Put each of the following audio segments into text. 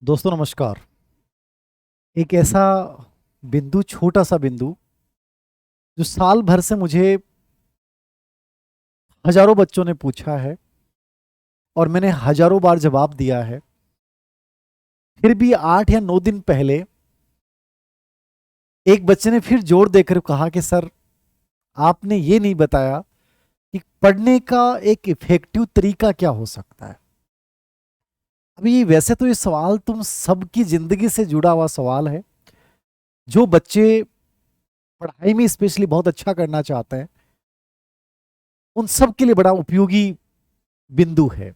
दोस्तों नमस्कार। एक ऐसा बिंदु, छोटा सा बिंदु, जो साल भर से मुझे हजारों बच्चों ने पूछा है और मैंने हजारों बार जवाब दिया है। फिर भी 8 या 9 दिन पहले एक बच्चे ने फिर जोर देकर कहा कि सर, आपने ये नहीं बताया कि पढ़ने का एक इफेक्टिव तरीका क्या हो सकता है। अभी वैसे तो ये सवाल तुम सबकी जिंदगी से जुड़ा हुआ सवाल है। जो बच्चे पढ़ाई में स्पेशली बहुत अच्छा करना चाहते हैं, उन सब के लिए बड़ा उपयोगी बिंदु है।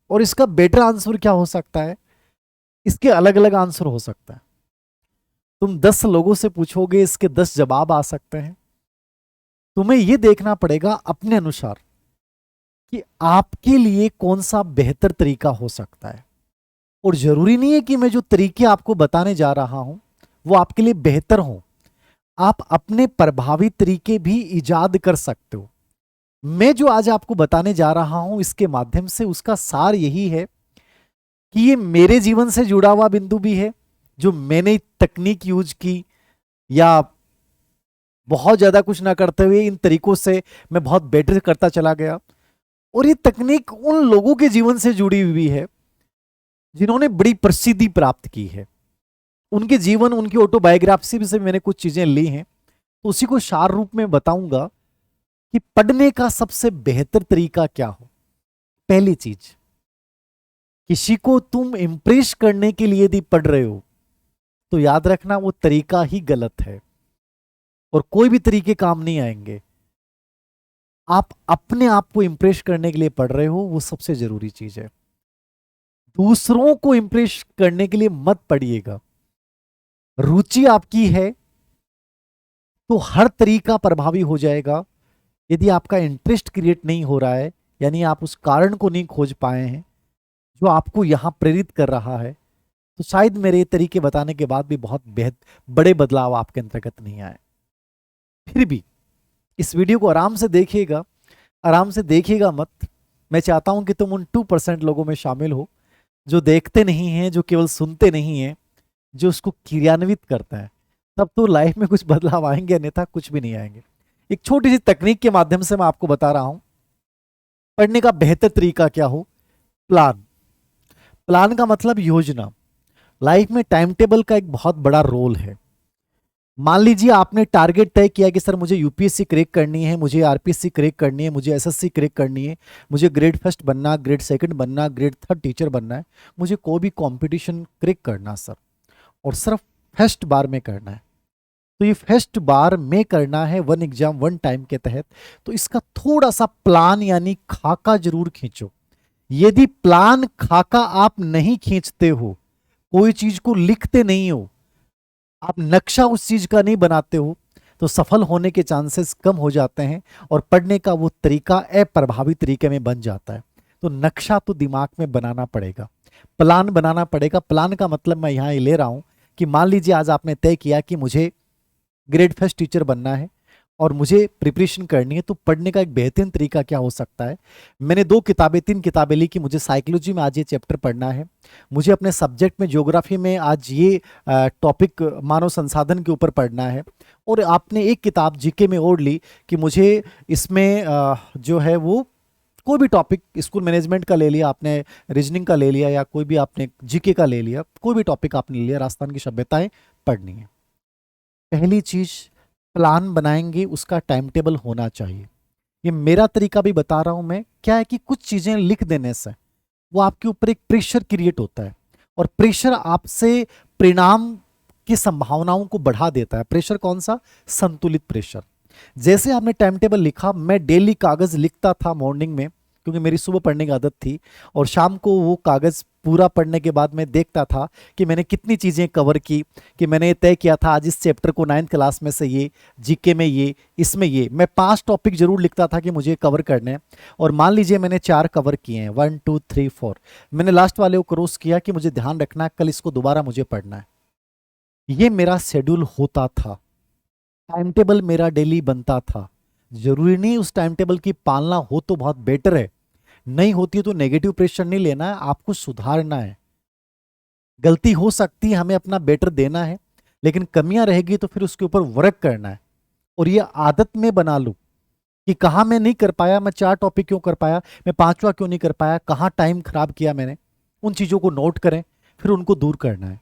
और इसका बेटर आंसर क्या हो सकता है? इसके अलग अलग आंसर हो सकता है। तुम 10 लोगों से पूछोगे, इसके 10 जवाब आ सकते हैं। तुम्हें यह देखना पड़ेगा अपने अनुसार कि आपके लिए कौन सा बेहतर तरीका हो सकता है। और जरूरी नहीं है कि मैं जो तरीके आपको बताने जा रहा हूं वो आपके लिए बेहतर हो। आप अपने प्रभावी तरीके भी इजाद कर सकते हो। मैं जो आज आपको बताने जा रहा हूं, इसके माध्यम से उसका सार यही है कि ये मेरे जीवन से जुड़ा हुआ बिंदु भी है, जो मैंने तकनीक यूज की, या बहुत ज्यादा कुछ ना करते हुए इन तरीकों से मैं बहुत बेटर करता चला गया। और ये तकनीक उन लोगों के जीवन से जुड़ी हुई है जिन्होंने बड़ी प्रसिद्धि प्राप्त की है। उनके जीवन, उनकी ऑटोबायोग्राफी से मैंने कुछ चीजें ली हैं, तो उसी को सार रूप में बताऊंगा कि पढ़ने का सबसे बेहतर तरीका क्या हो। पहली चीज, किसी को तुम इंप्रेस करने के लिए यदि पढ़ रहे हो तो याद रखना वो तरीका ही गलत है और कोई भी तरीके काम नहीं आएंगे। आप अपने आप को इंप्रेस करने के लिए पढ़ रहे हो, वो सबसे जरूरी चीज है। दूसरों को इंप्रेस करने के लिए मत पढ़िएगा। रुचि आपकी है तो हर तरीका प्रभावी हो जाएगा। यदि आपका इंटरेस्ट क्रिएट नहीं हो रहा है, यानी आप उस कारण को नहीं खोज पाए हैं जो आपको यहां प्रेरित कर रहा है, तो शायद मेरे तरीके बताने के बाद भी बहुत बड़े बदलाव आपके अंतर्गत नहीं आए। फिर भी इस वीडियो को आराम से देखिएगा, आराम से देखिएगा मत। मैं चाहता हूं कि तुम उन 2% लोगों में शामिल हो जो देखते नहीं हैं, जो केवल सुनते नहीं हैं, जो उसको क्रियान्वित करता है। तब तो लाइफ में कुछ बदलाव आएंगे, अन्यथा कुछ भी नहीं आएंगे। एक छोटी सी तकनीक के माध्यम से मैं आपको बता रहा हूं पढ़ने का बेहतर तरीका क्या हो। प्लान। प्लान का मतलब योजना। लाइफ में टाइम टेबल का एक बहुत बड़ा रोल है। मान लीजिए आपने टारगेट तय किया कि सर मुझे यूपीएससी क्रैक करनी है, मुझे आरपीएससी क्रैक करनी है, मुझे एसएससी क्रैक करनी है, मुझे ग्रेड फर्स्ट बनना, ग्रेड सेकंड बनना, ग्रेड थर्ड टीचर बनना है, मुझे कोई भी कंपटीशन क्रैक करना सर, और सिर्फ फर्स्ट बार में करना है। तो ये फर्स्ट बार में करना है, वन एग्जाम वन टाइम के तहत। तो इसका थोड़ा सा प्लान यानी खाका जरूर खींचो। यदि प्लान खाका आप नहीं खींचते हो, कोई चीज को लिखते नहीं हो, आप नक्शा उस चीज का नहीं बनाते हो, तो सफल होने के चांसेस कम हो जाते हैं और पढ़ने का वो तरीका अप्रभावी तरीके में बन जाता है। तो नक्शा तो दिमाग में बनाना पड़ेगा, प्लान बनाना पड़ेगा। प्लान का मतलब मैं यहां ले रहा हूं कि मान लीजिए आज आपने तय किया कि मुझे ग्रेड फर्स्ट टीचर बनना है और मुझे प्रिपरेशन करनी है, तो पढ़ने का एक बेहतरीन तरीका क्या हो सकता है। मैंने 2 किताबें 3 किताबें ली कि मुझे साइकोलॉजी में आज ये चैप्टर पढ़ना है, मुझे अपने सब्जेक्ट में ज्योग्राफी में आज ये टॉपिक मानव संसाधन के ऊपर पढ़ना है। और आपने एक किताब जीके में और ली कि मुझे इसमें जो है वो कोई भी टॉपिक, स्कूल मैनेजमेंट का ले लिया आपने, रीजनिंग का ले लिया, या कोई भी आपने जीके का ले लिया, कोई भी टॉपिक आपने ले लिया, राजस्थान की सभ्यताएं पढ़नी है। पहली चीज, प्लान बनाएंगे, उसका टाइम टेबल होना चाहिए। ये मेरा तरीका भी बता रहा हूं मैं। क्या है कि कुछ चीजें लिख देने से वो आपके ऊपर एक प्रेशर क्रिएट होता है, और प्रेशर आपसे परिणाम की संभावनाओं को बढ़ा देता है। प्रेशर कौन सा? संतुलित प्रेशर। जैसे आपने टाइम टेबल लिखा, मैं डेली कागज लिखता था मॉर्निंग में, क्योंकि मेरी सुबह पढ़ने की आदत थी, और शाम को वो कागज पूरा पढ़ने के बाद मैं देखता था कि मैंने कितनी चीजें कवर की, कि मैंने तय किया था आज इस चैप्टर को 9th क्लास में से ये, जीके में ये, इसमें ये, मैं 5 टॉपिक जरूर लिखता था कि मुझे कवर करने हैं। और मान लीजिए मैंने 4 कवर किए हैं, 1 2 3 4, मैंने लास्ट वाले को क्रॉस किया कि मुझे ध्यान रखना है कल इसको दोबारा मुझे पढ़ना है। ये मेरा शेड्यूल होता था, टाइम टेबल मेरा डेली बनता था। जरूरी नहीं उस टाइम टेबल की पालना हो तो बहुत बेटर है, नहीं होती है तो नेगेटिव प्रेशर नहीं लेना है, आपको सुधारना है। गलती हो सकती है, हमें अपना बेटर देना है, लेकिन कमियां रहेगी तो फिर उसके ऊपर वर्क करना है। और ये आदत में बना लूं कि कहाँ मैं नहीं कर पाया, मैं 4 टॉपिक क्यों कर पाया, मैं 5वां क्यों नहीं कर पाया, कहाँ टाइम खराब किया मैंने, उन चीज़ों को नोट करें, फिर उनको दूर करना है।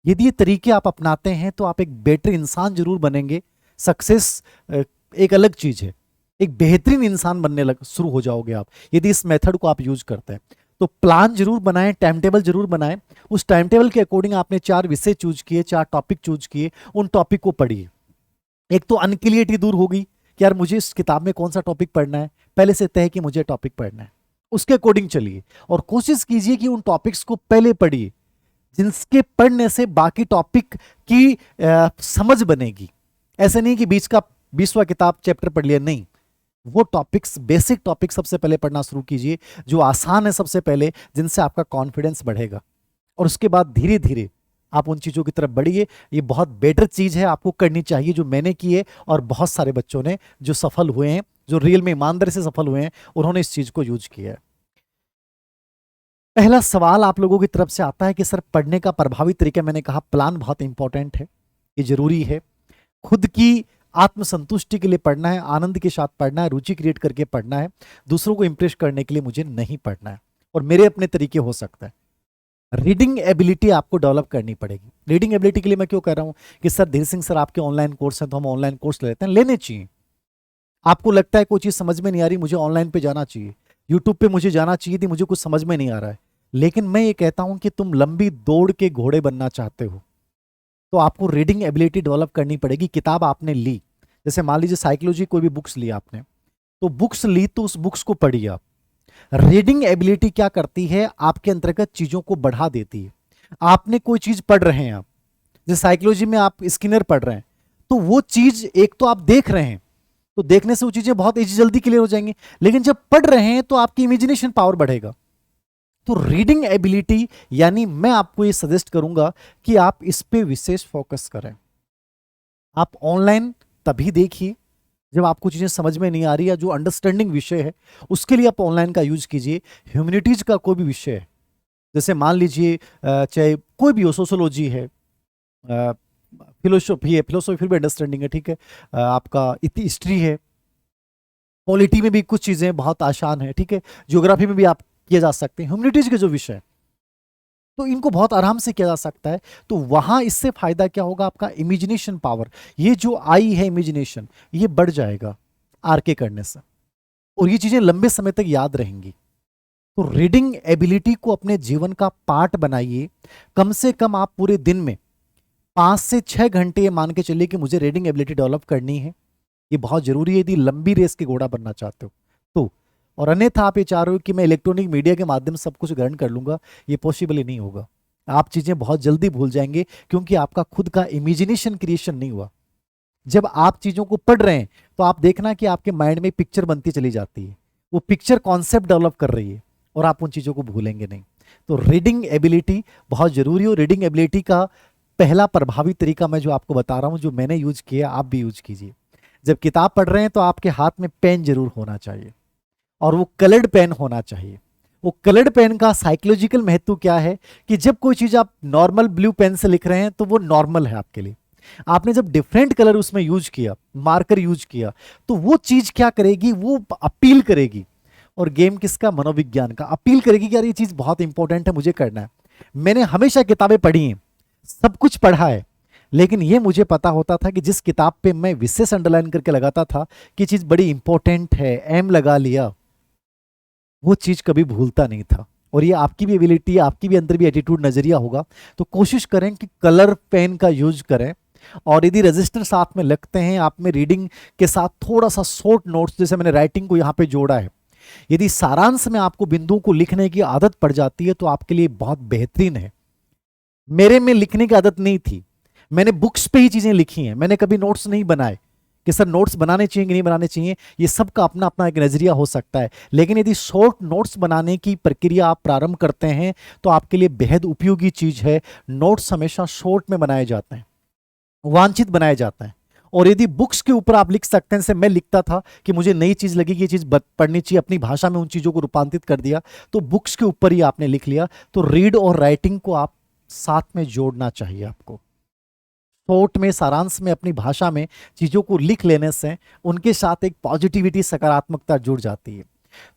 यदि ये तरीके आप अपनाते हैं तो आप एक बेटर इंसान जरूर बनेंगे। सक्सेस एक अलग चीज है, एक बेहतरीन इंसान बनने लग शुरू हो जाओगे आप, यदि इस मेथड को आप यूज करते हैं। तो प्लान जरूर बनाएं, टाइम टेबल जरूर बनाएं। उस टाइम टेबल के अकॉर्डिंग आपने 4 विषय चूज किए, 4 टॉपिक चूज किए, उन टॉपिक को पढ़िए। एक तो अनक्लियरिटी दूर होगी कि यार मुझे इस किताब में कौन सा टॉपिक पढ़ना है, पहले से तय कि मुझे टॉपिक पढ़ना है, उसके अकॉर्डिंग चलिए। और कोशिश कीजिए कि उन टॉपिक्स को पहले पढ़िए जिनके पढ़ने से बाकी टॉपिक की समझ बनेगी। ऐसे नहीं कि बीच का 20वां किताब चैप्टर पढ़ लिया, नहीं। वो टॉपिक्स, बेसिक टॉपिक सबसे पहले पढ़ना शुरू कीजिए, जो आसान है सबसे पहले, जिनसे आपका कॉन्फिडेंस बढ़ेगा। और उसके बाद धीरे धीरे आप उन चीज़ों की तरफ बढ़िए। ये बहुत बेटर चीज़ है, आपको करनी चाहिए, जो मैंने की है और बहुत सारे बच्चों ने जो सफल हुए हैं, जो रियल में ईमानदारी से सफल हुए हैं, उन्होंने इस चीज़ को यूज किया है। पहला सवाल आप लोगों की तरफ से आता है कि सर पढ़ने का प्रभावी तरीका, मैंने कहा प्लान बहुत इंपॉर्टेंट है, ये जरूरी है। खुद की आत्मसंतुष्टि के लिए पढ़ना है, आनंद के साथ पढ़ना है, रुचि क्रिएट करके पढ़ना है। दूसरों को इंप्रेस करने के लिए मुझे नहीं पढ़ना है, और मेरे अपने तरीके हो सकता है। रीडिंग एबिलिटी आपको डेवलप करनी पड़ेगी। रीडिंग एबिलिटी के लिए मैं क्यों कह रहा हूं कि सर धीर सिंह सर आपके ऑनलाइन कोर्स हैं, तो हम ऑनलाइन कोर्स लेते हैं, लेने चाहिए। आपको लगता है कोई चीज समझ में नहीं आ रही, मुझे ऑनलाइन पे जाना चाहिए, यूट्यूब पे मुझे जाना चाहिए थी, मुझे कुछ समझ में नहीं आ रहा है। लेकिन मैं ये कहता हूं कि तुम लंबी दौड़ के घोड़े बनना चाहते हो, तो आपको रीडिंग एबिलिटी डेवलप करनी पड़ेगी। किताब आपने ली, जैसे मान लीजिए साइकोलॉजी कोई भी बुक्स ली आपने, तो बुक्स ली तो उस बुक्स को पढ़िए आप। रीडिंग एबिलिटी क्या करती है, आपके अंतर्गत चीजों को बढ़ा देती है। आपने कोई चीज पढ़ रहे हैं आप, जैसे साइकोलॉजी में आप स्किनर पढ़ रहे हैं, तो वो चीज एक तो आप देख रहे हैं, तो देखने से वो चीजें बहुत इजी जल्दी क्लियर हो जाएंगी, लेकिन जब पढ़ रहे हैं तो आपकी इमेजिनेशन पावर बढ़ेगा। तो रीडिंग एबिलिटी, यानी मैं आपको ये सजेस्ट करूंगा कि आप इस पे विशेष फोकस करें। आप ऑनलाइन तभी देखिए जब आपको चीजें समझ में नहीं आ रही, या जो अंडरस्टैंडिंग विषय है उसके लिए आप ऑनलाइन का यूज कीजिए। ह्यूमैनिटीज का कोई भी विषय है, जैसे मान लीजिए चाहे कोई भी हो, सोशोलॉजी है, फिलोसॉफी है, फिलोसॉफी फिर भी अंडरस्टैंडिंग है, ठीक है, आपका इतनी हिस्ट्री है, पॉलिटी में भी कुछ चीजें बहुत आसान है, ठीक है, ज्योग्राफी में भी आप किए जा सकते हैं। ह्यूमैनिटीज के जो विषय, तो इनको बहुत आराम से किया जा सकता है। तो वहां इससे फायदा क्या होगा, आपका इमेजिनेशन पावर, ये जो आई है इमेजिनेशन, ये बढ़ जाएगा आरके करने से, और ये चीजें लंबे समय तक याद रहेंगी। तो रीडिंग एबिलिटी को अपने जीवन का पार्ट बनाइए। कम से कम आप पूरे दिन में 5 से 6 घंटे ये मान के चलिए कि मुझे रीडिंग एबिलिटी डेवलप करनी है। ये बहुत जरूरी है यदि लंबी रेस के घोड़ा बनना चाहते हो तो। और अन्यथा आप ये चाह रहे हो कि मैं इलेक्ट्रॉनिक मीडिया के माध्यम से सब कुछ ग्रहण कर लूंगा, ये पॉसिबल ही नहीं होगा। आप चीजें बहुत जल्दी भूल जाएंगे, क्योंकि आपका खुद का इमेजिनेशन क्रिएशन नहीं हुआ। जब आप चीजों को पढ़ रहे हैं तो आप देखना कि आपके माइंड में पिक्चर बनती चली जाती है, वो पिक्चर कॉन्सेप्ट डेवलप कर रही है, और आप उन चीजों को भूलेंगे नहीं। तो रीडिंग एबिलिटी बहुत जरूरी हो। रीडिंग एबिलिटी का पहला प्रभावी तरीका मैं जो आपको बता रहा हूं, जो मैंने यूज किया, आप भी यूज कीजिए। जब किताब पढ़ रहे हैं तो आपके हाथ में पेन जरूर होना चाहिए, और वो कलर्ड पेन होना चाहिए। वो कलर्ड पेन का साइकोलॉजिकल महत्व क्या है कि जब कोई चीज आप नॉर्मल ब्लू पेन से लिख रहे हैं तो वो नॉर्मल है आपके लिए। आपने जब डिफरेंट कलर उसमें यूज किया, मार्कर यूज किया, तो वो चीज क्या करेगी, वो अपील करेगी। और गेम किसका, मनोविज्ञान का, अपील करेगी कि यार ये चीज बहुत इंपॉर्टेंट है, मुझे करना है। मैंने हमेशा किताबें पढ़ी हैं, सब कुछ पढ़ा है, लेकिन ये मुझे पता होता था कि जिस किताब पे मैं विशेष अंडरलाइन करके लगाता था कि चीज बड़ी इंपॉर्टेंट है, एम लगा लिया, वो चीज कभी भूलता नहीं था। और ये आपकी भी एबिलिटी, आपकी भी अंदर भी एटीट्यूड, नजरिया होगा। तो कोशिश करें कि कलर पेन का यूज करें। और यदि रजिस्टर साथ में लगते हैं, आप में रीडिंग के साथ थोड़ा सा शॉर्ट नोट्स, जैसे मैंने राइटिंग को यहाँ पे जोड़ा है, यदि सारांश में आपको बिंदुओं को लिखने की आदत पड़ जाती है तो आपके लिए बहुत बेहतरीन है। मेरे में लिखने की आदत नहीं थी, मैंने बुक्स पे ही चीजें लिखी हैं, मैंने कभी नोट्स नहीं बनाए कि सर नोट्स बनाने चाहिए कि नहीं बनाने चाहिए। ये सबका अपना अपना एक नजरिया हो सकता है, लेकिन यदि शॉर्ट नोट्स बनाने की प्रक्रिया आप प्रारंभ करते हैं तो आपके लिए बेहद उपयोगी चीज है। नोट्स हमेशा शॉर्ट में बनाए जाते हैं, वांछित बनाए जाते हैं। और यदि बुक्स के ऊपर आप लिख सकते हैं, जैसे मैं लिखता था कि मुझे नई चीज लगी कि ये चीज पढ़नी चाहिए, अपनी भाषा में उन चीजों को रूपांतरित कर दिया, तो बुक्स के ऊपर ही आपने लिख लिया। तो रीड और राइटिंग को आप साथ में जोड़ना चाहिए आपको। शॉर्ट में, सारांश में, अपनी भाषा में चीजों को लिख लेने से उनके साथ एक पॉजिटिविटी, सकारात्मकता जुड़ जाती है।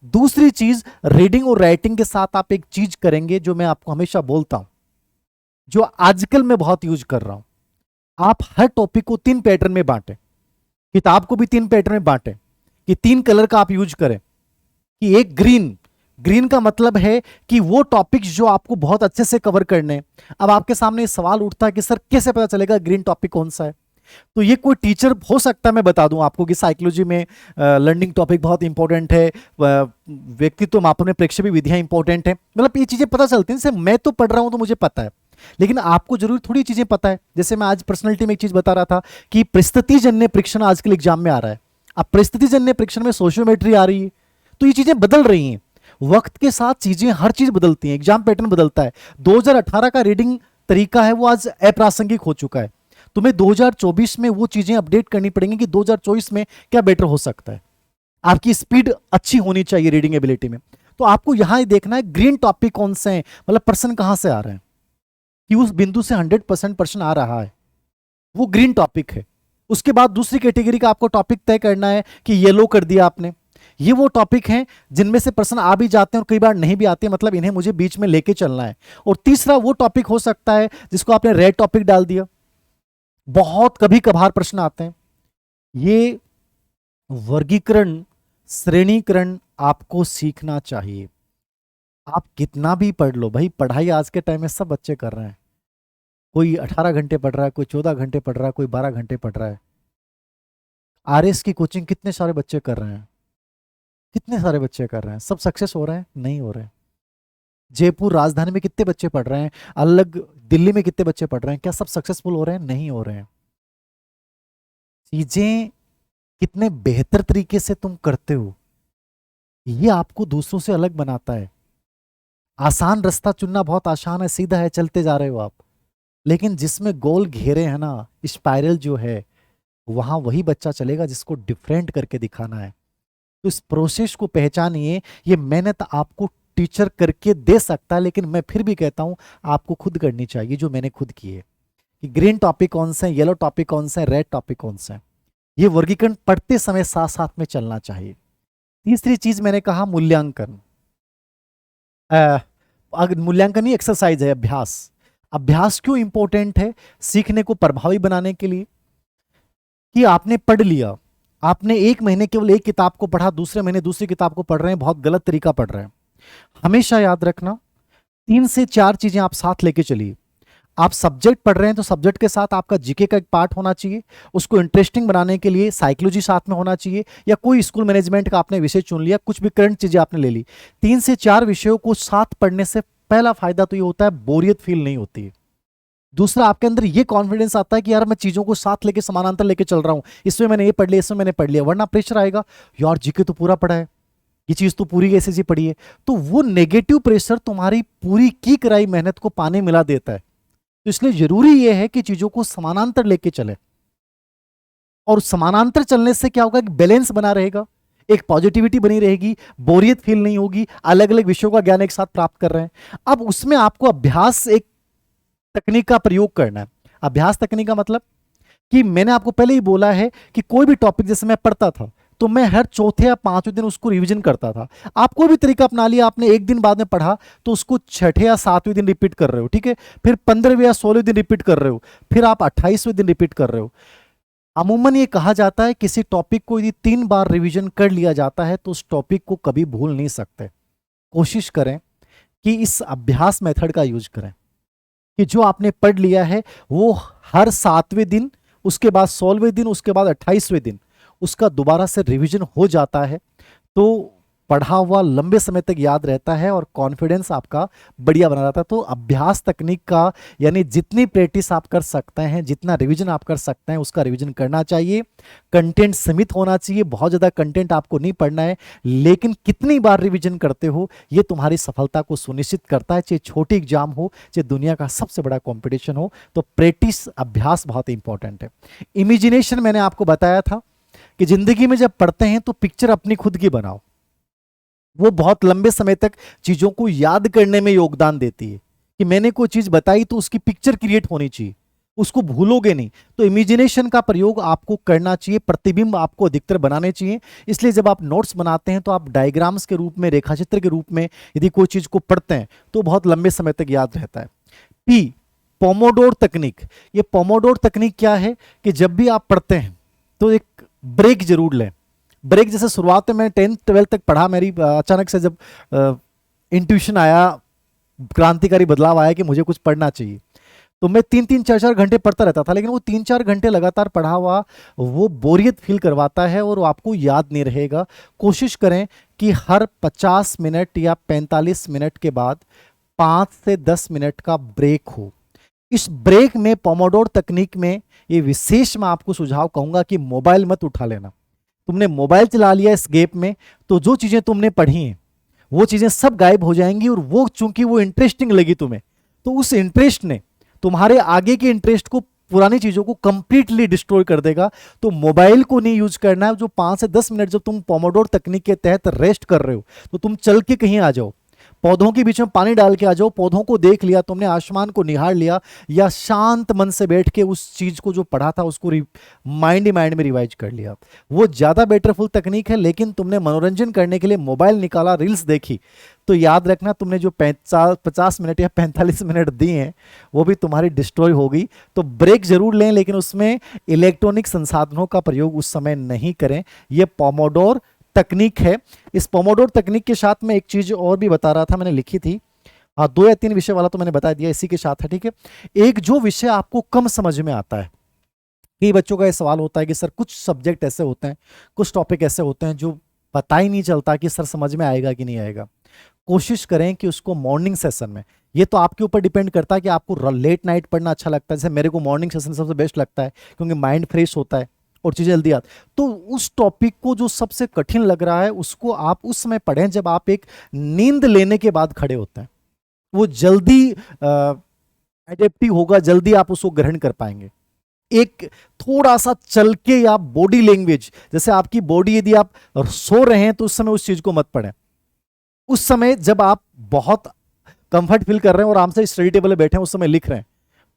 दूसरी चीज, रीडिंग और राइटिंग के साथ आप एक चीज करेंगे जो मैं आपको हमेशा बोलता हूं, जो आजकल मैं बहुत यूज कर रहा हूं। आप हर टॉपिक को 3 पैटर्न में बांटें, किताब को भी 3 पैटर्न में बांटें, कि 3 कलर का आप यूज करें। कि एक ग्रीन, ग्रीन का मतलब है कि वो टॉपिक्स जो आपको बहुत अच्छे से कवर करने। अब आपके सामने सवाल उठता है कि सर कैसे पता चलेगा ग्रीन टॉपिक कौन सा है? तो ये कोई टीचर हो सकता है, मैं बता दूं आपको कि साइकोलॉजी में लर्निंग टॉपिक बहुत इंपॉर्टेंट है, व्यक्तित्व मापन में प्रेक्षेपी विधियां इंपॉर्टेंट है, मतलब ये चीजें पता चलती हैं। जैसे मैं तो पढ़ रहा हूं तो मुझे पता है, लेकिन आपको जरूर थोड़ी चीजें पता है। जैसे मैं आज पर्सनैलिटी में एक चीज बता रहा था कि परिस्थितिजन्य परीक्षण आजकल एग्जाम में आ रहा है। अब परिस्थितिजन्य परीक्षण में सोशियोमेट्री आ रही है, तो ये चीजें बदल रही हैं। वक्त के साथ चीजें, हर चीज बदलती हैं, एग्जाम पैटर्न बदलता है। 2018 का रीडिंग तरीका है वो आज अप्रासंगिक हो चुका है। तुम्हें 2024 में वो चीजें अपडेट करनी पड़ेंगी कि 2024 में क्या बेटर हो सकता है। आपकी स्पीड अच्छी होनी चाहिए रीडिंग एबिलिटी में। तो आपको यहां ही देखना है ग्रीन टॉपिक कौन से हैं, मतलब पर्सन कहां से आ रहे हैं, कि उस बिंदु से 100% पर्सन आ रहा है, वो ग्रीन टॉपिक है। उसके बाद दूसरी कैटेगरी का आपको टॉपिक तय करना है कि येलो कर दिया आपने। ये वो टॉपिक हैं जिनमें से पर्सन आ भी जाते हैं और कई बार नहीं भी आते, मतलब इन्हें मुझे बीच में लेके चलना है। और तीसरा वो टॉपिक हो सकता है जिसको आपने रेड टॉपिक डाल दिया। बहुत कभी कभार प्रश्न आते हैं। ये वर्गीकरण, श्रेणीकरण आपको सीखना चाहिए। आप कितना भी पढ़ लो भाई, पढ़ाई आज के टाइम में सब बच्चे कर रहे हैं। कोई 18 घंटे पढ़ रहा है, कोई 14 घंटे पढ़ रहा है, कोई 12 घंटे पढ़ रहा है। आरएस की कोचिंग कितने सारे बच्चे कर रहे हैं, कितने सारे बच्चे कर रहे हैं। सब सक्सेस हो रहे हैं? नहीं हो रहे हैं। जयपुर राजधानी में कितने बच्चे पढ़ रहे हैं, अलग दिल्ली में कितने बच्चे पढ़ रहे हैं, क्या सब सक्सेसफुल हो रहे हैं? नहीं हो रहे हैं। चीजें कितने बेहतर तरीके से तुम करते हो, ये आपको दूसरों से अलग बनाता है। आसान रास्ता चुनना बहुत आसान है, सीधा है, चलते जा रहे हो आप। लेकिन जिसमें गोल घेरे हैं ना, स्पाइरल जो है, वहां वही बच्चा चलेगा जिसको डिफरेंट करके दिखाना है। तो इस प्रोसेस को पहचानिए। ये मेहनत आपको टीचर करके दे सकता है, लेकिन मैं फिर भी कहता हूं आपको खुद करनी चाहिए, जो मैंने खुद की है। कि ग्रीन टॉपिक कौन से हैं, येलो टॉपिक कौन से हैं, रेड टॉपिक कौन से हैं, ये वर्गीकरण पढ़ते समय साथ साथ में चलना चाहिए। तीसरी चीज मैंने कहा मूल्यांकन। अगर मूल्यांकन ही एक्सरसाइज है, अभ्यास। अभ्यास क्यों इंपॉर्टेंट है? सीखने को प्रभावी बनाने के लिए। कि आपने पढ़ लिया, आपने एक महीने केवल एक किताब को पढ़ा, दूसरे महीने दूसरी किताब को पढ़ रहे हैं, बहुत गलत तरीका पढ़ रहे हैं। हमेशा याद रखना 3 से 4 चीजें आप साथ लेके चलिए। आप सब्जेक्ट पढ़ रहे हैं तो सब्जेक्ट के साथ आपका जीके का एक पार्ट होना चाहिए। उसको इंटरेस्टिंग बनाने के लिए साइकोलॉजी साथ में होना चाहिए, या कोई स्कूल मैनेजमेंट का आपने विषय चुन लिया, कुछ भी करंट चीजें आपने ले ली। 3 से 4 विषयों को साथ पढ़ने से पहला फायदा तो ये होता है, बोरियत फील नहीं होती है। दूसरा, आपके अंदर ये कॉन्फिडेंस आता है कि यार मैं चीजों को साथ लेके समानांतर लेके चल रहा हूं, इसमें मैंने ये पढ़ लिया, इसमें मैंने पढ़ लिया। वरना प्रेशर आएगा, यार जीके तो पूरा पढ़ा है, ये चीज तो पूरी ऐसे जी पढ़ी है। तो वो नेगेटिव प्रेशर तुम्हारी पूरी की कराई मेहनत को पानी मिला देता है। तो इसलिए जरूरी यह है कि चीजों को समानांतर लेके चले। और समानांतर चलने से क्या होगा कि बैलेंस बना रहेगा, एक पॉजिटिविटी बनी रहेगी, बोरियत फील नहीं होगी, अलग अलग विषयों का ज्ञान एक साथ प्राप्त कर रहे हैं। अब उसमें आपको अभ्यास एक तकनीक का प्रयोग करना है। अभ्यास तकनीक का मतलब कि मैंने आपको पहले ही बोला है कि कोई भी टॉपिक जैसे मैं पढ़ता था तो मैं हर चौथे या 5वें दिन उसको रिवीजन करता था। आप कोई भी तरीका अपना लिया, आपने एक दिन बाद में पढ़ा तो उसको 6ठे या 7वें दिन रिपीट कर रहे हो, ठीक है। फिर 15वें या 16वें दिन रिपीट कर रहे हो, फिर आप 28वें दिन रिपीट कर रहे हो। अमूमन ये कहा जाता है किसी टॉपिक को यदि 3 बार रिवीजन कर लिया जाता है तो उस टॉपिक को कभी भूल नहीं सकते। कोशिश करें कि इस अभ्यास मेथड का यूज करें कि जो आपने पढ़ लिया है वो हर 7वें दिन, उसके बाद 16वें दिन, उसके बाद 28वें दिन उसका दोबारा से रिवीजन हो जाता है। तो पढ़ा हुआ लंबे समय तक याद रहता है और कॉन्फिडेंस आपका बढ़िया बना रहता है। तो अभ्यास तकनीक का यानी जितनी प्रैक्टिस आप कर सकते हैं, जितना रिवीजन आप कर सकते हैं, उसका रिवीजन करना चाहिए। कंटेंट सीमित होना चाहिए, बहुत ज़्यादा कंटेंट आपको नहीं पढ़ना है, लेकिन कितनी बार रिवीजन करते हो ये तुम्हारी सफलता को सुनिश्चित करता है। चाहे छोटी एग्जाम हो, चाहे दुनिया का सबसे बड़ा कॉम्पिटिशन हो, तो प्रैक्टिस, अभ्यास बहुत इंपॉर्टेंट है। इमेजिनेशन मैंने आपको बताया था कि जिंदगी में जब पढ़ते हैं तो पिक्चर अपनी खुद की बनाओ, वो बहुत लंबे समय तक चीजों को याद करने में योगदान देती है। कि मैंने कोई चीज बताई तो उसकी पिक्चर क्रिएट होनी चाहिए, उसको भूलोगे नहीं। तो इमेजिनेशन का प्रयोग आपको करना चाहिए, प्रतिबिंब आपको अधिकतर बनाने चाहिए। इसलिए जब आप नोट्स बनाते हैं तो आप डायग्राम्स के रूप में, रेखाचित्र के रूप में यदि कोई चीज को पढ़ते हैं तो बहुत लंबे समय तक याद रहता है। पी, पोमोडोर तकनीक। ये पोमोडोर तकनीक क्या है कि जब भी आप पढ़ते हैं तो एक ब्रेक जरूर लें। ब्रेक जैसे शुरुआत में मैंने 10th 12th तक पढ़ा, मेरी अचानक से जब इंट्यूशन आया, क्रांतिकारी बदलाव आया कि मुझे कुछ पढ़ना चाहिए, तो मैं 3-3 4-4 घंटे पढ़ता रहता था। लेकिन वो 3-4 घंटे लगातार पढ़ा हुआ वो बोरियत फील करवाता है और वो आपको याद नहीं रहेगा। कोशिश करें कि हर 50 मिनट या 45 मिनट के बाद 5 से 10 मिनट का ब्रेक हो। इस ब्रेक में, पोमोडोर तकनीक में, ये विशेष मैं आपको सुझाव कहूंगा कि मोबाइल मत उठा लेना। तुमने मोबाइल चला लिया इस गैप में तो जो चीजें तुमने पढ़ी हैं वो चीजें सब गायब हो जाएंगी, और वो चूंकि वो इंटरेस्टिंग लगी तुम्हें तो उस इंटरेस्ट ने तुम्हारे आगे के इंटरेस्ट को, पुरानी चीजों को कंप्लीटली डिस्ट्रॉय कर देगा। तो मोबाइल को नहीं यूज करना है। जो 5 से 10 मिनट जब तुम पोमोडोर तकनीक के तहत रेस्ट कर रहे हो तो तुम चल के कहीं आ जाओ, पौधों के बीच में पानी डाल के आ जाओ, पौधों को देख लिया तुमने, आसमान को निहार लिया, या शांत मन से बैठ के उस चीज को जो पढ़ा था उसको माइंड ही माइंड में रिवाइज कर लिया। वो ज्यादा बेटरफुल तकनीक है। लेकिन तुमने मनोरंजन करने के लिए मोबाइल निकाला, रील्स देखी, तो याद रखना तुमने जो 50 मिनट या 45 मिनट दिए हैं वो भी तुम्हारी डिस्ट्रॉय होगी। तो ब्रेक जरूर लें, लेकिन उसमें इलेक्ट्रॉनिक संसाधनों का प्रयोग उस समय नहीं करें। यह पोमोडोर तकनीक है। इस पोमोडोर तकनीक के साथ में एक चीज और भी बता रहा था, मैंने लिखी थी, हाँ 2 या 3 विषय वाला तो मैंने बता दिया, इसी के साथ है, ठीक है। एक जो विषय आपको कम समझ में आता है, कई बच्चों का यह सवाल होता है कि सर कुछ सब्जेक्ट ऐसे होते हैं, कुछ टॉपिक ऐसे होते हैं जो पता ही नहीं चलता कि सर समझ में आएगा कि नहीं आएगा। कोशिश करें कि उसको मॉर्निंग सेशन में, ये तो आपके ऊपर डिपेंड करता है कि आपको लेट नाइट पढ़ना अच्छा लगता है। जैसे मेरे को मॉर्निंग सेशन सबसे बेस्ट लगता है क्योंकि माइंड फ्रेश होता है और चीजें जल्दी आती। तो उस टॉपिक को जो सबसे कठिन लग रहा है उसको आप उस समय पढ़ें जब आप एक नींद लेने के बाद खड़े होते हैं। वो जल्दी एडेप्टिव होगा, जल्दी आप उसको ग्रहण कर पाएंगे। एक थोड़ा सा चल के या बॉडी लैंग्वेज, जैसे आपकी बॉडी, यदि आप सो रहे हैं तो उस समय उस चीज को मत पढ़ें। उस समय जब आप बहुत कंफर्ट फील कर रहे हैं और आराम से स्टडी टेबल पे बैठे हैं, उस समय लिख रहे हैं,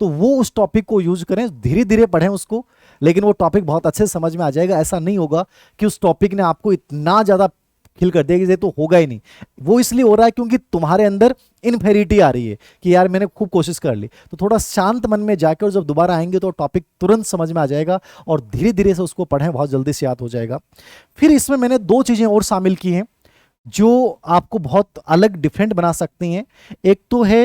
तो वो उस टॉपिक को यूज करें, धीरे धीरे पढ़ें उसको, लेकिन वो टॉपिक बहुत अच्छे से समझ में आ जाएगा। ऐसा नहीं होगा कि उस टॉपिक ने आपको इतना ज्यादा खिल कर देगा, ये तो होगा ही नहीं। वो इसलिए हो रहा है क्योंकि तुम्हारे अंदर इनफेरिटी आ रही है कि यार मैंने खूब कोशिश कर ली। तो थोड़ा शांत मन में जाकर जब दोबारा आएंगे तो टॉपिक तुरंत समझ में आ जाएगा और धीरे धीरे से उसको पढ़ें, बहुत जल्दी से याद हो जाएगा। फिर इसमें मैंने 2 चीजें और शामिल की हैं जो आपको बहुत अलग डिफरेंट बना सकती हैं। एक तो है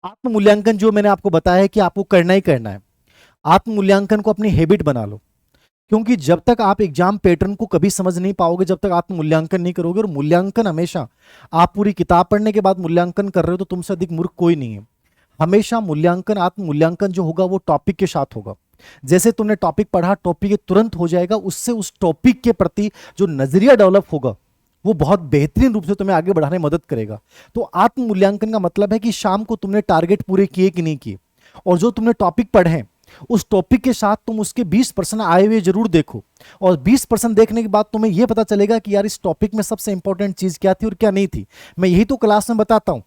आत्म मूल्यांकन, जो मैंने आपको बताया है कि आपको करना ही करना है। आत्म मूल्यांकन को अपनी हैबिट बना लो, क्योंकि जब तक आप एग्जाम पैटर्न को कभी समझ नहीं पाओगे जब तक आत्म मूल्यांकन नहीं करोगे। और मूल्यांकन हमेशा, आप पूरी किताब पढ़ने के बाद मूल्यांकन कर रहे हो तो तुमसे अधिक मूर्ख कोई नहीं है। हमेशा मूल्यांकन, आत्म मूल्यांकन जो होगा वो टॉपिक के साथ होगा। जैसे तुमने टॉपिक पढ़ा, टॉपिक तुरंत हो जाएगा, उससे उस टॉपिक के प्रति जो नजरिया डेवलप होगा वो बहुत बेहतरीन रूप से तुम्हें आगे बढ़ाने में मदद करेगा। तो आत्म मूल्यांकन का मतलब है कि शाम को तुमने टारगेट पूरे किए कि नहीं किए, और जो तुमने टॉपिक पढ़े हैं उस टॉपिक के साथ तुम उसके 20% आए हुए जरूर देखो। और 20% देखने के बाद तुम्हें यह पता चलेगा कि यार इस टॉपिक में सबसे इंपॉर्टेंट चीज क्या थी और क्या नहीं थी। मैं यही तो क्लास में बताता हूं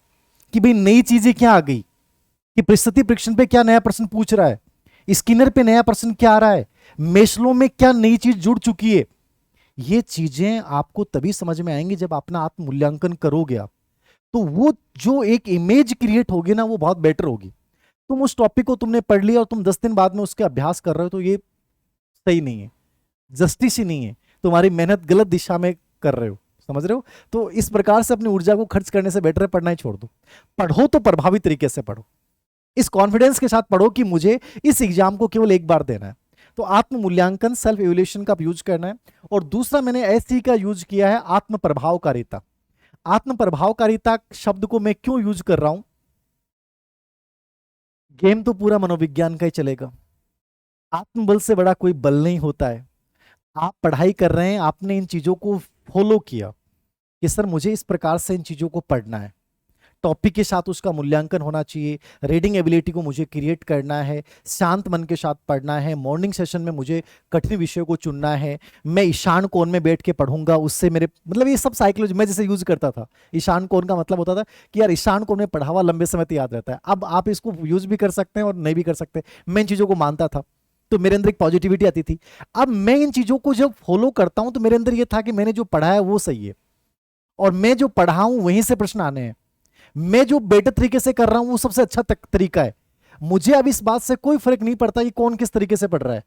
कि भाई नई चीजें क्या आ गई, कि परिस्थिति परीक्षण पे क्या नया प्रश्न पूछ रहा है, स्किनर पे नया प्रश्न क्या आ रहा है, मेस्लो में क्या नई चीज जुड़ चुकी है। ये चीजें आपको तभी समझ में आएंगी जब अपना आत्म मूल्यांकन करोगे आप। तो वो जो एक इमेज क्रिएट होगी ना, वो बहुत बेटर होगी। तुम उस टॉपिक को तुमने पढ़ लिया और तुम 10 दिन बाद में उसके अभ्यास कर रहे हो तो ये सही नहीं है, जस्टिस ही नहीं है, तुम्हारी मेहनत गलत दिशा में कर रहे हो, समझ रहे हो। तो इस प्रकार से अपनी ऊर्जा को खर्च करने से बेटर है पढ़ना ही छोड़ दो। पढ़ो तो प्रभावी तरीके से पढ़ो, इस कॉन्फिडेंस के साथ पढ़ो कि मुझे इस एग्जाम को केवल एक बार देना है। तो आत्म मूल्यांकन, सेल्फ इवैल्यूएशन का यूज करना है। और दूसरा मैंने एससी का यूज किया है, आत्म प्रभावकारिता। आत्म प्रभावकारिता शब्द को मैं क्यों यूज कर रहा हूं, गेम तो पूरा मनोविज्ञान का ही चलेगा। आत्मबल से बड़ा कोई बल नहीं होता है। आप पढ़ाई कर रहे हैं, आपने इन चीजों को फॉलो किया कि सर मुझे इस प्रकार से इन चीजों को पढ़ना है, टॉपिक के साथ उसका मूल्यांकन होना चाहिए, रीडिंग एबिलिटी को मुझे क्रिएट करना है, शांत मन के साथ पढ़ना है, मॉर्निंग सेशन में मुझे कठिन विषयों को चुनना है, मैं ईशान कोण में बैठ के पढ़ूंगा, उससे मेरे मतलब ये सब साइकोलॉजी मैं जैसे यूज करता था। ईशान कोण का मतलब होता था कि यार ईशान कोण में पढ़ा हुआ लंबे समय तक याद रहता है। अब आप इसको यूज भी कर सकते हैं और नहीं भी कर सकते। मैं इन चीजों को मानता था तो मेरे अंदर एक पॉजिटिविटी आती थी। अब मैं इन चीजों को जब फॉलो करता हूं तो मेरे अंदर ये था कि मैंने जो पढ़ा है वो सही है और मैं जो पढ़ा हूं वहीं से प्रश्न आने हैं, मैं जो बेटर तरीके से कर रहा हूं वो सबसे अच्छा तरीका है। मुझे अब इस बात से कोई फर्क नहीं पड़ता कि कौन किस तरीके से पढ़ रहा है।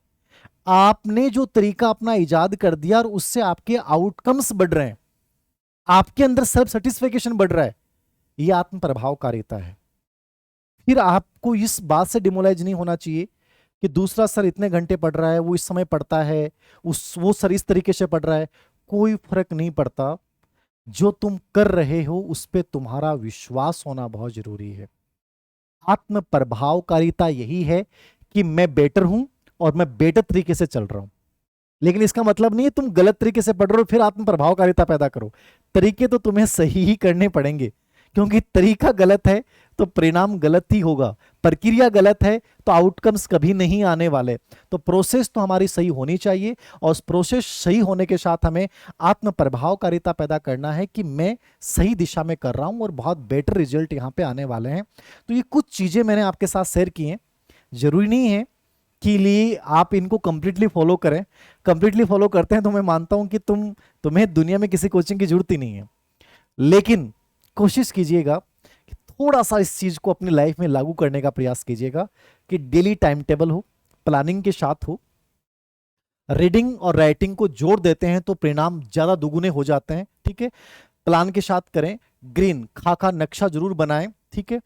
आपने जो तरीका अपना इजाद कर दिया और उससे आपके आउटकम्स बढ़ रहे हैं, आपके अंदर सेल्फ सेटिस्फेक्शन बढ़ रहा है, यह आत्म प्रभावकारिता है। फिर आपको इस बात से डिमोलाइज नहीं होना चाहिए कि दूसरा सर इतने घंटे पढ़ रहा है, वो इस समय पढ़ता है, वो सर इस तरीके से पढ़ रहा है। कोई फर्क नहीं पड़ता, जो तुम कर रहे हो उस पर तुम्हारा विश्वास होना बहुत जरूरी है। आत्म प्रभावकारिता यही है कि मैं बेटर हूं और मैं बेटर तरीके से चल रहा हूं। लेकिन इसका मतलब नहीं है तुम गलत तरीके से पढ़ रहे हो फिर आत्म प्रभावकारिता पैदा करो। तरीके तो तुम्हें सही ही करने पड़ेंगे, क्योंकि तरीका गलत है तो परिणाम गलत ही होगा, प्रक्रिया गलत है तो आउटकम्स कभी नहीं आने वाले। तो प्रोसेस तो हमारी सही होनी चाहिए और उस प्रोसेस सही होने के साथ हमें आत्म प्रभावकारिता पैदा करना है कि मैं सही दिशा में कर रहा हूं और बहुत बेटर रिजल्ट यहां पे आने वाले हैं। तो ये कुछ चीजें मैंने आपके साथ शेयर की हैं। जरूरी नहीं है कि लिए आप इनको कंप्लीटली फॉलो करें। कंप्लीटली फॉलो करते हैं तो मैं मानता हूं कि तुम्हें दुनिया में किसी कोचिंग की जरूरत ही नहीं है। लेकिन कोशिश कीजिएगा कि थोड़ा सा इस चीज को अपनी लाइफ में लागू करने का प्रयास कीजिएगा कि डेली टाइम टेबल हो, प्लानिंग के साथ हो। रीडिंग और राइटिंग को जोड़ देते हैं तो परिणाम ज्यादा दुगुने हो जाते हैं। ठीक है, प्लान के साथ करें, ग्रीन खाका नक्शा जरूर बनाएं। ठीक है,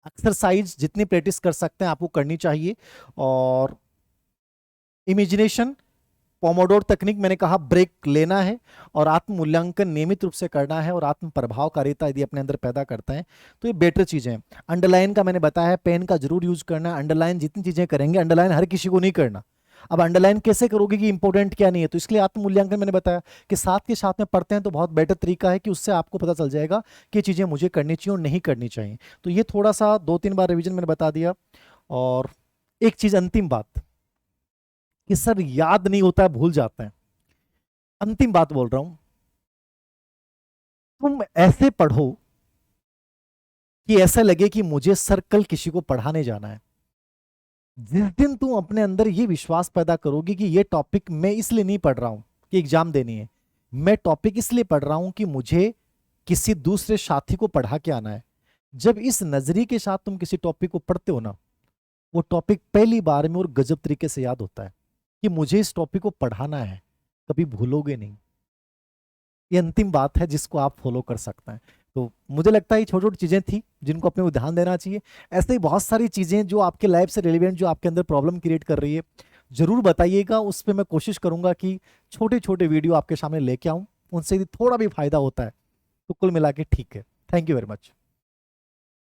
एक्सरसाइज जितनी प्रैक्टिस कर सकते हैं आपको करनी चाहिए। और इमेजिनेशन, पोमोडोर तकनीक मैंने कहा, ब्रेक लेना है और आत्म मूल्यांकन नियमित रूप से करना है और आत्म प्रभावकारिता यदि अपने अंदर पैदा करते हैं तो ये बेटर चीजें हैं। अंडरलाइन का मैंने बताया है, पेन का जरूर यूज करना है। अंडरलाइन जितनी चीजें करेंगे, अंडरलाइन हर किसी को नहीं करना। अब अंडरलाइन कैसे करोगे कि इंपॉर्टेंट क्या नहीं है, तो इसलिए आत्म मूल्यांकन मैंने बताया कि साथ के साथ में पढ़ते हैं तो बहुत बेटर तरीका है कि उससे आपको पता चल जाएगा कि ये चीजें मुझे करनी चाहिए और नहीं करनी चाहिए। तो ये थोड़ा सा 2-3 बार रिविजन मैंने बता दिया। और एक चीज अंतिम बात कि सर याद नहीं होता है, भूल जाते हैं। अंतिम बात बोल रहा हूं, तुम ऐसे पढ़ो कि ऐसा लगे कि मुझे सर कल किसी को पढ़ाने जाना है। जिस दिन तुम अपने अंदर ये विश्वास पैदा करोगे कि ये टॉपिक मैं इसलिए नहीं पढ़ रहा हूं कि एग्जाम देनी है, मैं टॉपिक इसलिए पढ़ रहा हूं कि मुझे किसी दूसरे साथी को पढ़ा के आना है। जब इस नजरिए के साथ तुम किसी टॉपिक को पढ़ते हो ना, वो टॉपिक पहली बार में और गजब तरीके से याद होता है कि मुझे इस टॉपिक को पढ़ाना है, कभी भूलोगे नहीं। ये अंतिम बात है जिसको आप फॉलो कर सकते हैं। तो मुझे लगता है ये छोटी छोटी चीजें थी जिनको अपने को ध्यान देना चाहिए। ऐसे ही बहुत सारी चीजें जो आपके लाइफ से रिलेवेंट, जो आपके अंदर प्रॉब्लम क्रिएट कर रही है, जरूर बताइएगा। उस पर मैं कोशिश करूंगा कि छोटे छोटे वीडियो आपके सामने लेके आऊं, उनसे यदि थोड़ा भी फायदा होता है तो कुल मिला के ठीक है। Thank you very much.